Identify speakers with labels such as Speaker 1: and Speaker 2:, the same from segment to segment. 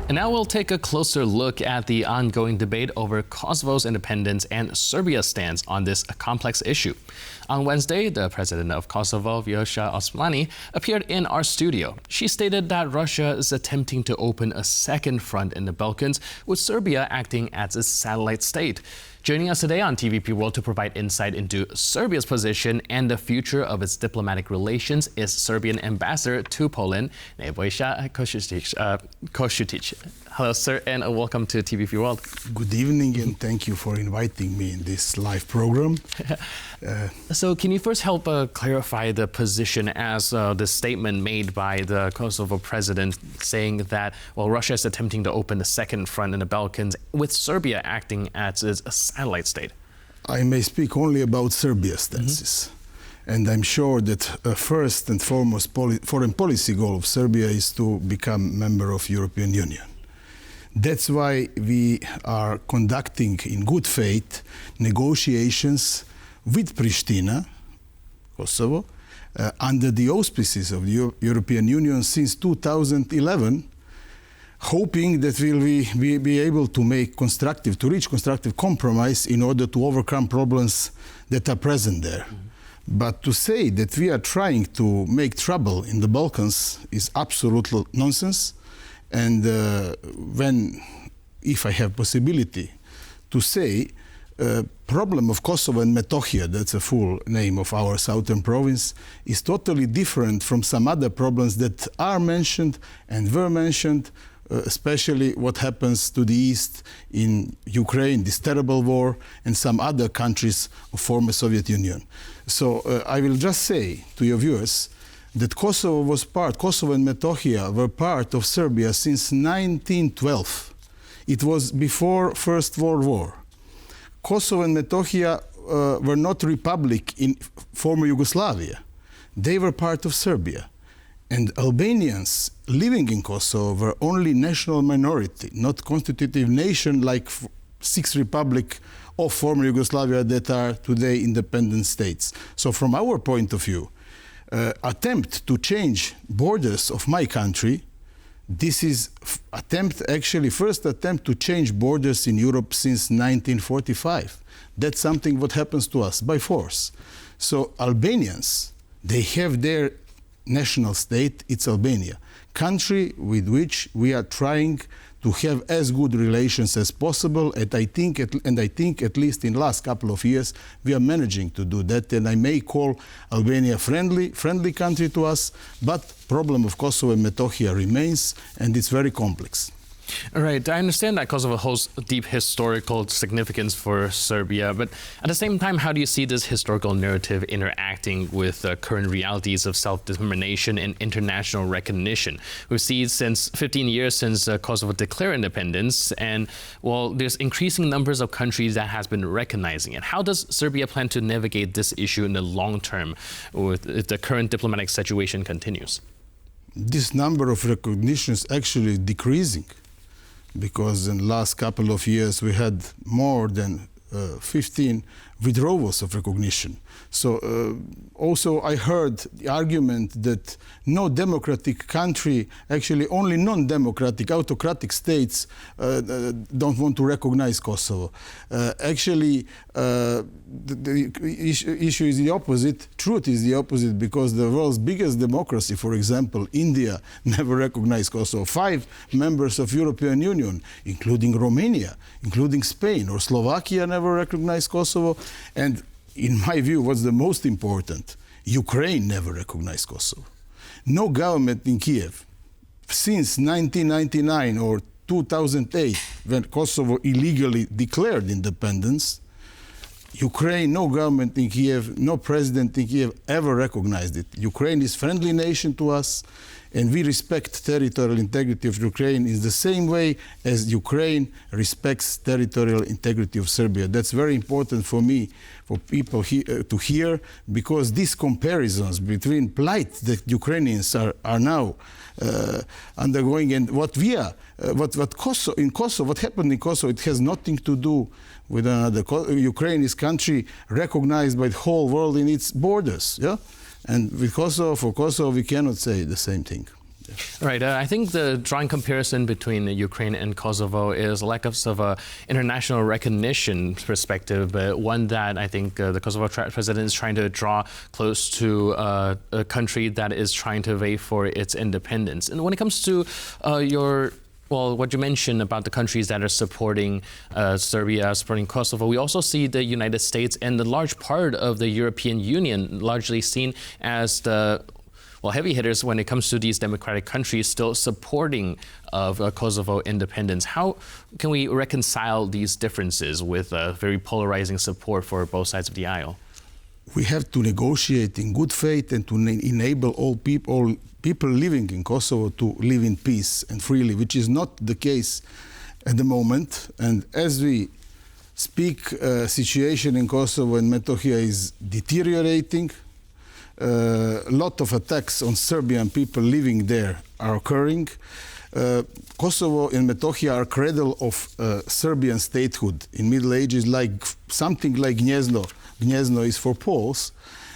Speaker 1: And now we'll take a closer look at the ongoing debate over Kosovo's independence and Serbia's stance on this complex issue. On Wednesday, the president of Kosovo, Vjosa Osmani, appeared in our studio. She stated that Russia is attempting to open a second front in the Balkans, with Serbia acting as its satellite state. Joining us today on TVP World to provide insight into Serbia's position and the future of its diplomatic relations is Serbian Ambassador to Poland, Nebojša Košutić. Hello, sir, and welcome to TVP World.
Speaker 2: Good evening, and thank you for inviting me in this live program.
Speaker 1: So can you first help clarify the position as the statement made by the Kosovo president saying that, well, Russia is attempting to open a second front in the Balkans with Serbia acting as a satellite state?
Speaker 2: I may speak only about Serbia's stances. And I'm sure that first and foremost foreign policy goal of Serbia is to become member of European Union. That's why we are conducting in good faith negotiations with Pristina, Kosovo, under the auspices of the European Union since 2011, hoping that we'll be able to reach constructive compromise in order to overcome problems that are present there. But to say that we are trying to make trouble in the Balkans is absolute nonsense. And if I have possibility to say, problem of Kosovo and Metohija, that's a full name of our southern province, is totally different from some other problems that are mentioned and were mentioned, especially what happens to the east in Ukraine, this terrible war, and some other countries of former Soviet Union. So I will just say to your viewers that Kosovo and Metohija were part of Serbia since 1912. It was before First World War. Kosovo and Metohija were not republic in former Yugoslavia. They were part of Serbia. And Albanians living in Kosovo were only national minority, not constitutive nation like six republics of former Yugoslavia that are today independent states. So from our point of view, attempt to change borders of my country, this is first attempt to change borders in Europe since 1945. That's something what happens to us by force. So Albanians, they have their national state, it's Albania, country with which we are trying to have as good relations as possible, and I think at least in the last couple of years we are managing to do that, and I may call Albania friendly country to us, but problem of Kosovo and Metohija remains, and it's very complex.
Speaker 1: All right, I understand that Kosovo holds deep historical significance for Serbia, but at the same time, how do you see this historical narrative interacting with current realities of self-determination and international recognition? We've seen since 15 years since Kosovo declared independence, and well, there's increasing numbers of countries that has been recognizing it. How does Serbia plan to navigate this issue in the long term if the current diplomatic situation continues?
Speaker 2: This number of recognitions actually decreasing, because in the last couple of years we had more than 15 withdrawals of recognition. So also I heard the argument that no democratic country, actually only non-democratic, autocratic states don't want to recognize Kosovo. Actually, the issue is the opposite. Truth is the opposite, because the world's biggest democracy, for example, India, never recognized Kosovo. 5 members of European Union, including Romania, including Spain or Slovakia, never recognized Kosovo. And in my view, what's the most important? Ukraine never recognized Kosovo. No government in Kiev since 1999 or 2008, when Kosovo illegally declared independence, Ukraine, no government in Kiev, no president in Kiev ever recognized it. Ukraine is a friendly nation to us, and we respect territorial integrity of Ukraine in the same way as Ukraine respects territorial integrity of Serbia. That's very important for me, for people to hear, because these comparisons between plight that Ukrainians are now undergoing and what happened in Kosovo, it has nothing to do with another. Ukraine is country recognized by the whole world in its borders, yeah? And with Kosovo, for Kosovo, we cannot say the same thing.
Speaker 1: Right. I think the drawing comparison between Ukraine and Kosovo is lack of a international recognition perspective, but one that I think the Kosovo president is trying to draw close to a country that is trying to wait for its independence. And when it comes to what you mentioned about the countries that are supporting Serbia, supporting Kosovo, we also see the United States and the large part of the European Union largely seen as the heavy hitters when it comes to these democratic countries still supporting of Kosovo independence. How can we reconcile these differences with very polarizing support for both sides of the aisle?
Speaker 2: We have to negotiate in good faith and to enable all people living in Kosovo to live in peace and freely, which is not the case at the moment. And as we speak, situation in Kosovo and Metohija is deteriorating. A lot of attacks on Serbian people living there are occurring. Kosovo and Metohija are cradle of Serbian statehood. In Middle Ages, like something like Gnezno. Gnezno is for Poles.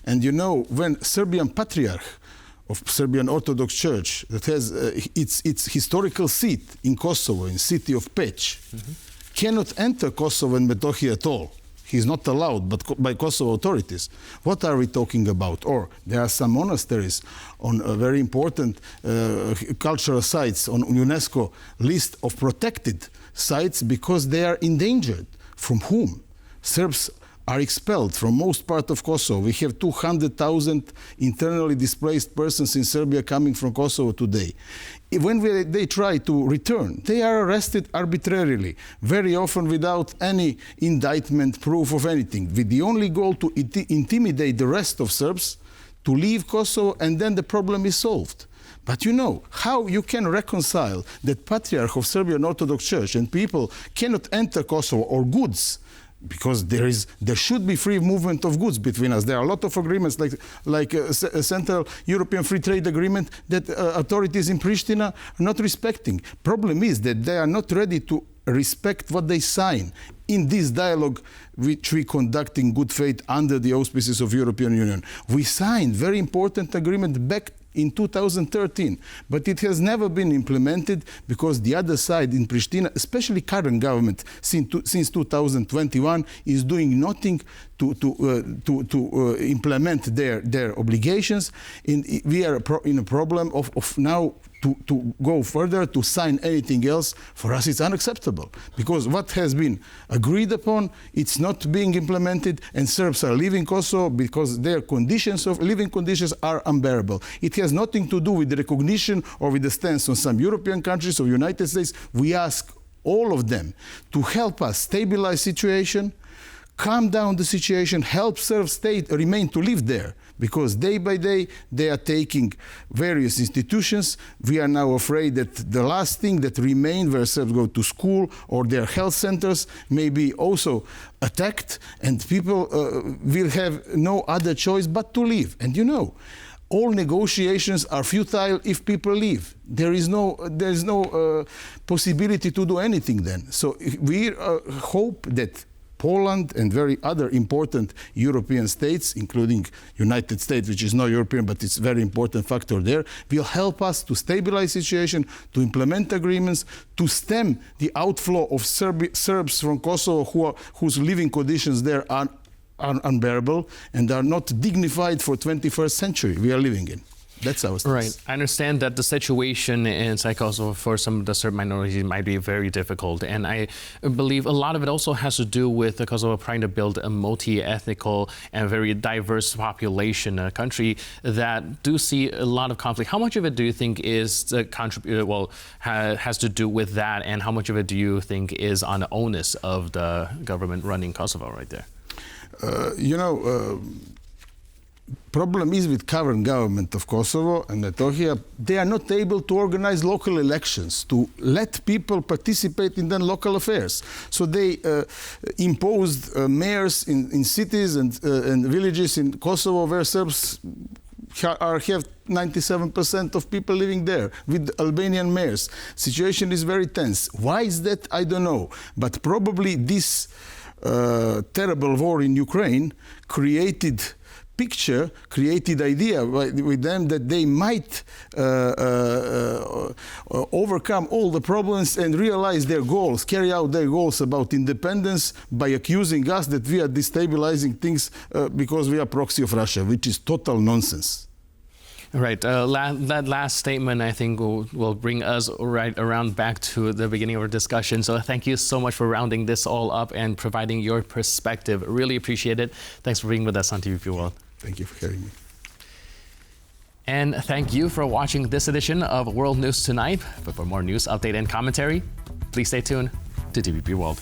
Speaker 2: And you know, when Serbian Patriarch of Serbian Orthodox Church that has its historical seat in Kosovo, in city of Peć, cannot enter Kosovo and Metohija at all. He's not allowed, but by Kosovo authorities. What are we talking about? Or there are some monasteries on very important cultural sites on UNESCO list of protected sites because they are endangered. From whom? Serbs are expelled from most part of Kosovo. We have 200,000 internally displaced persons in Serbia coming from Kosovo today. When they try to return, they are arrested arbitrarily, very often without any indictment, proof of anything, with the only goal to intimidate the rest of Serbs to leave Kosovo, and then the problem is solved. But you know how you can reconcile that Patriarch of Serbian Orthodox Church and people cannot enter Kosovo, or goods, because there should be free movement of goods between us. There are a lot of agreements like a Central European Free Trade Agreement that authorities in Pristina are not respecting. Problem is that they are not ready to respect what they sign in this dialogue which we conduct in good faith under the auspices of European Union. We signed very important agreement back in 2013, but it has never been implemented because the other side in Pristina, especially current government since 2021, is doing nothing to implement their obligations. We are in a problem of now to go further, to sign anything else. For us it's unacceptable, because what has been agreed upon, it's not being implemented, and Serbs are leaving Kosovo because their living conditions are unbearable. It has nothing to do with the recognition or with the stance on some European countries or United States. We ask all of them to help us stabilize situation, calm down the situation, help Serb state remain to live there, because day by day they are taking various institutions. We are now afraid that the last thing that remain where Serbs go to school or their health centers may be also attacked, and people will have no other choice but to leave. And you know, all negotiations are futile if people leave. There is no possibility to do anything then. So we hope that Poland and very other important European states, including United States, which is not European, but it's a very important factor there, will help us to stabilize situation, to implement agreements, to stem the outflow of Serbs from Kosovo whose living conditions there are unbearable and are not dignified for 21st century we are living in. That's our stance.
Speaker 1: Right. I understand that the situation in Kosovo for some of the Serb minorities might be very difficult, and I believe a lot of it also has to do with Kosovo trying to build a multi-ethnical and very diverse population, a country that do see a lot of conflict. How much of it do you think is has to do with that, and how much of it do you think is on the onus of the government running Kosovo right there? Problem is with current government of Kosovo and Metohija, they are not able to organize local elections, to let people participate in their local affairs. So they imposed mayors in cities and villages in Kosovo where Serbs have 97% of people living there with Albanian mayors. Situation is very tense. Why is that? I don't know. But probably this terrible war in Ukraine created
Speaker 2: picture created idea with them that they might overcome all the problems and realize their goals, carry out their goals about independence by accusing us that we are destabilizing things because we are proxy of Russia, which is total nonsense.
Speaker 1: Right. That last statement, I think, will bring us right around back to the beginning of our discussion. So thank you so much for rounding this all up and providing your perspective. Really appreciate it. Thanks for being with us on TVP World.
Speaker 2: Thank you for having me.
Speaker 1: And thank you for watching this edition of World News Tonight. But for more news, update, and commentary, please stay tuned to TVP World.